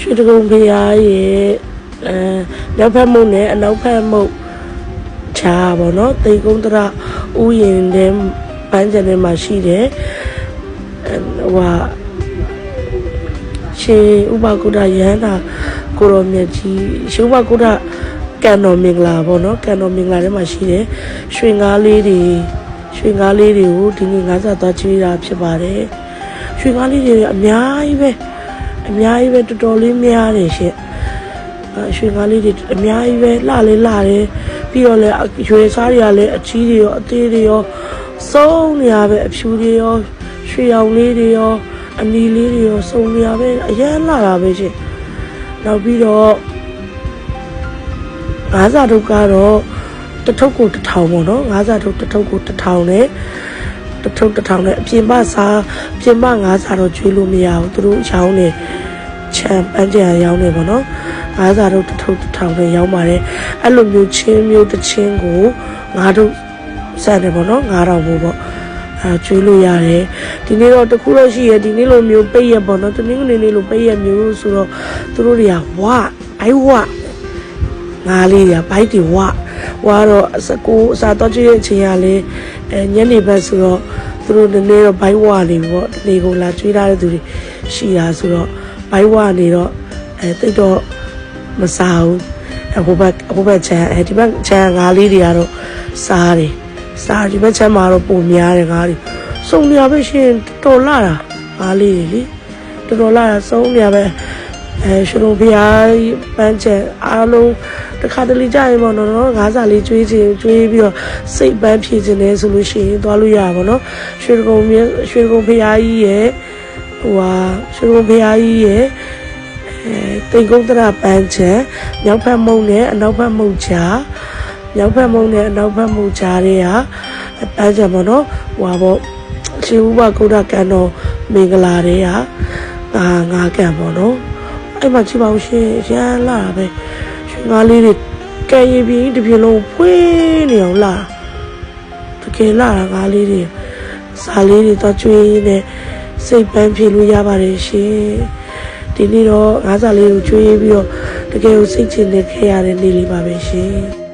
ရွှေတကုံဖျားရဲ့မြောက်ဖက်မုတ်နဲ့အနောက်ဖက်မုတ်ချာပေါ့နော်တိတ်ကုန်းတရဥယျာဉ်တဲ့ပန်းချံထဲမှာရှိတယ်ဟိုရှင်ဥပကုဒ္ဒရဟန္တာကိုရောမြတ်ကြီးရှင်ဥပကုဒ္ဒကံတော်မင်္ဂလာပေါ့နော်ကံတော်မင်္ဂလာထဲမှာရှိတယ်ရွှေငါးလေးတွေကိုဒီနေ့ငါးစားသွားကျွေးတာဖြစ်ပါတယ်ရွှေငါးလေးတွေအများကြီးပဲတော်တော်လေးများတယ်ရှင်ရွှေငါးလေးတွေအများကြီးပဲလှတယ်ပြီးတော့လည်းရွှေစားတွေကလည်းအကြီးတွေရောအသေးတွေရောစုံနေရပဲအဖြူတွေရောရွှေရောင်လေးတွေရောအနီလေးတွေရောစုံနေရပဲအရန်လှတာပဲရှင်နောက်ပြီးတော့ငါးစားထုတ်ကတော့တထုပ်ကို1000ပေါ့နော်ငါးစားထုတ်တထုပ်ကို1000နဲ့တထုပ်1000နဲ့အပြင်ပငါးစားတော့ကျွေးလို့မရဘူးသူတို့ရောင်းနေချမ်းပန်းကြံရောင်းနေပေါ့နော်ငါးစားထုတ်တထုပ်1000နဲ့ရောင်းပါတယ်အဲ့လိုမျိုးချင်းမျိုးတစ်ချင်းကိုငါတို့စတယ်ပေါ့နော်9000ဘို့ပေါ့ကျွေးလို့ရတယ်ဒီနေ့တော့တခုတော့ရှိရဒီနေ့လိုမျိုးပိတ်ရပေါ့နော်တနင်္ဂနွေနေ့လိုပိတ်ရမျိုးဆိုတော့သူတို့တွေကဝါငါလေးတွေဘိုက်တွေဝါတော့အစားတော့ကြည့်တဲ့အချိန်ကလည်းညနေဘက်ဆိုတော့သူတို့နည်းနည်းတော့ဘိုက်ဝနေပြီပေါ့ဒီနေ့ကလာကျွေးထားတဲ့သူတွေရှိတာဆိုတော့ဘိုက်ဝနေတော့တိတ်တော့မစားဘူးဟိုဘက်ချမ်းဒီဘက်ချမ်းငါလေးတွေကတော့စားဒီဘက်ချမ်းမှာတော့ပုံများတယ်ငါးတွေစုံနေရပဲရှင်တော်လာတာငါလေးတွေလေတော်လာတာစုံနေရပဲရွှေလုံးဖျားပန်းချံအားလုံးတစ်ခါတလေကြာရင်ပေါ့နော်ငါးစာလေးကျွေးပြီးတော့စိတ်ပန်းဖြည့်ခြင်းလဲဆိုလို့ရှိရင်သွားလို့ရပါဘောနော်ရွှေကုံဖျားကြီးရဲ့ရွှေကုံဖျားကြီးရဲ့တိတ်ကုန်းတရပန်းချံမြောက်ဖက်မုံနဲ့အနောက်ဖက်မုံချာတွေကပန်းချံပေါ့နော်ရှင်ဥပကုဒ္ဒကံတော်မင်္ဂလာတွေကငါးကံပေါ့နော်အဲ့မှာကြည့်ပါဦးရှင်ရမ်းလာတာပဲရွှေငါးလေးတွေကဲရင်ပြီးတစ်ပြင်းလုံးဖွေးနေအောင်လာတကယ်လာတာငါးလေးတွေစားလေးတွေတော့ကျွေးနေစိတ်ပန်းဖြေလို့ရပါတယ်ရှင်ဒီနေ့တော့ငါးစားလေးကိုကျွေးပြီးတော့တကယ်ကိုစိတ်ချနေခဲ့ရတဲ့နေ့လေးပါပဲရှင်